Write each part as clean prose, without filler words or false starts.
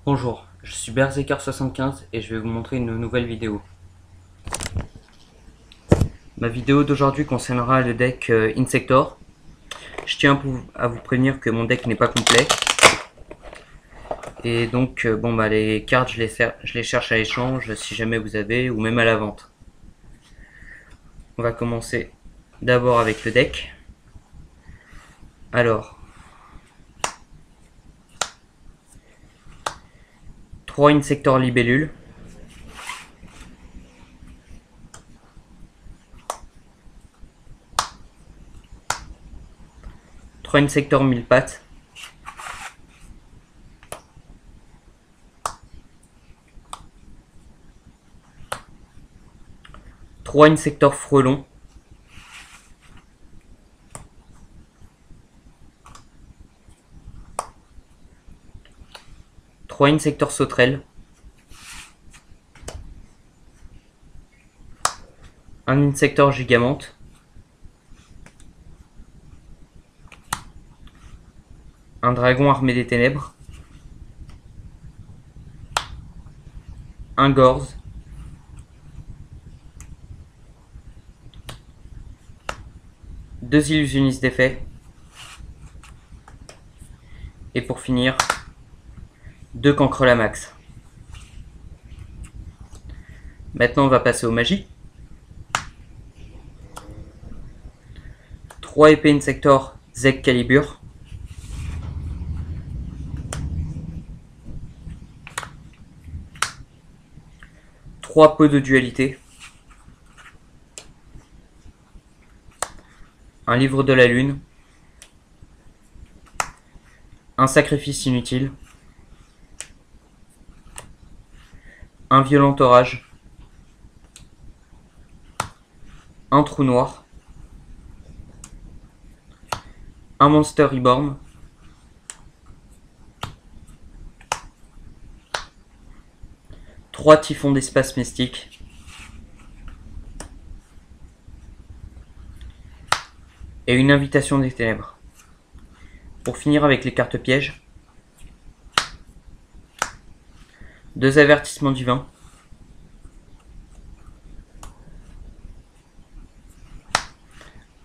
Bonjour, je suis Berserker75 et je vais vous montrer une nouvelle vidéo. Ma vidéo d'aujourd'hui concernera le deck Insector. Je tiens à vous prévenir que mon deck n'est pas complet. Et donc, les cartes, je les cherche à l'échange si jamais vous avez, ou même à la vente. On va commencer d'abord avec le deck. Alors, 3 Insector libellules. 3 Insector 1000 pattes. 3 Insector frelons. 3 Insector sauterelles. Un Insector gigamante. Un dragon armé des ténèbres. Un Gorz. Deux illusionnistes d'effet. Et pour finir, 2 Cancrelamax. Maintenant on va passer aux magies. 3 épées Insector Zeg Calibur. 3 pots de dualité. Un livre de la lune. Un sacrifice inutile. Un violent orage. Un trou noir. Un Monster Reborn. Trois typhons d'espace mystique. Et une invitation des ténèbres. Pour finir avec les cartes pièges, 2 avertissements divins,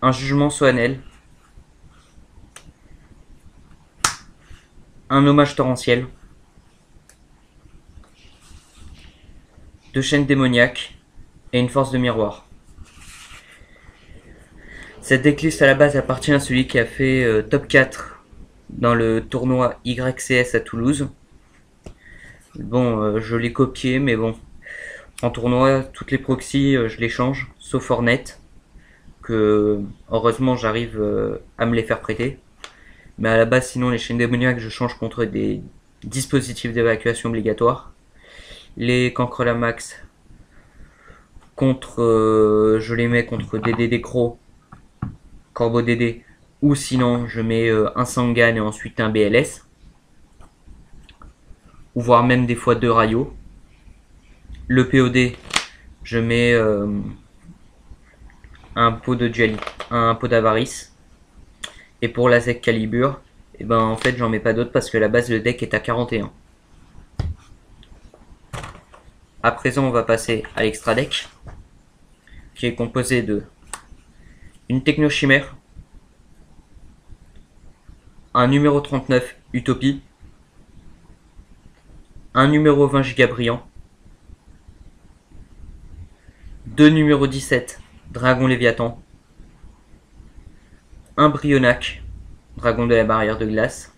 un jugement solennel, un hommage torrentiel, 2 chaînes démoniaques et une force de miroir. Cette decklist à la base appartient à celui qui a fait top 4 dans le tournoi YCS à Toulouse. Bon, je l'ai copié, mais bon, en tournoi, toutes les proxys, je les change, sauf Hornet, que heureusement j'arrive à me les faire prêter. Mais à la base, sinon, les chaînes démoniaques, je change contre des dispositifs d'évacuation obligatoires. Les Cancrelamax, je les mets contre des Décro, Corbeau DD, ou sinon je mets un Sangan et ensuite un BLS, ou voire même des fois 2 Rayo. Le POD, je mets un pot de dualité, un pot d'avarice. Et pour la Zeg Calibur, et ben en fait j'en mets pas d'autres parce que la base de deck est à 41. À présent on va passer à l'extra deck, qui est composé de une technochimère, un numéro 39 Utopie, un numéro 20 Gigabriant, 2 numéro 17 Dragon Léviathan, un Brionac, Dragon de la barrière de glace,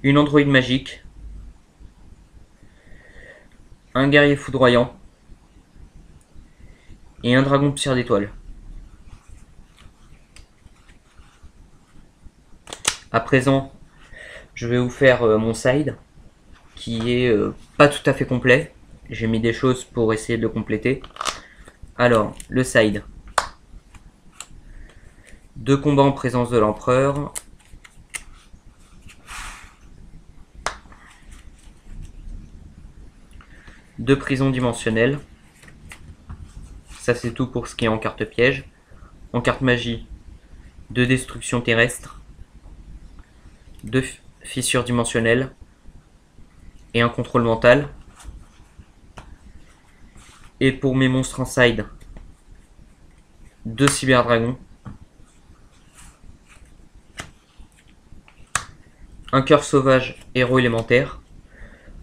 une androïde magique, un guerrier foudroyant et un dragon poussière d'étoile. À présent, je vais vous faire mon side, qui est pas tout à fait complet. J'ai mis des choses pour essayer de le compléter. Alors, le side. 2 combats en présence de l'empereur. Deux prisons dimensionnelles. Ça c'est tout pour ce qui est en carte piège. En carte magie, 2 destructions terrestres, 2 fissures dimensionnelles, et un contrôle mental. Et pour mes monstres en side, 2 cyberdragons, un cœur sauvage héros élémentaire.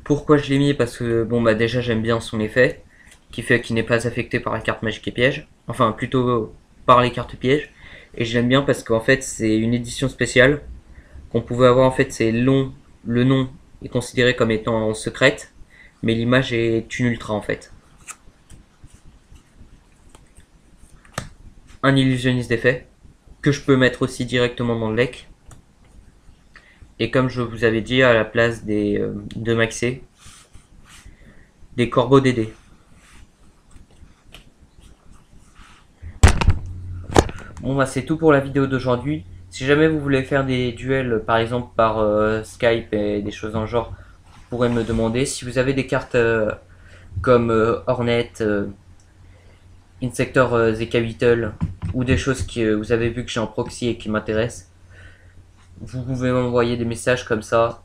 Pourquoi je l'ai mis? Parce que bon bah déjà j'aime bien son effet, qui fait qu'il n'est pas affecté par la carte magique et piège, enfin plutôt par les cartes pièges. Et je l'aime bien parce qu'en fait c'est une édition spéciale qu'on pouvait avoir. En fait c'est long, le nom est considéré comme étant secrète, mais l'image est une ultra en fait. Un illusionniste d'effet, que je peux mettre aussi directement dans le deck. Et comme je vous avais dit, à la place des de maxé, des corbeaux DD. Bon bah c'est tout pour la vidéo d'aujourd'hui. Si jamais vous voulez faire des duels par exemple par Skype et des choses dans le genre, vous pourrez me demander. Si vous avez des cartes comme Hornet, Insector Zeka Beetle ou des choses que vous avez vu que j'ai en proxy et qui m'intéressent, vous pouvez m'envoyer des messages comme ça.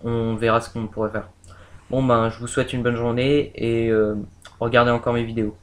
On verra ce qu'on pourrait faire. Bon ben je vous souhaite une bonne journée et regardez encore mes vidéos.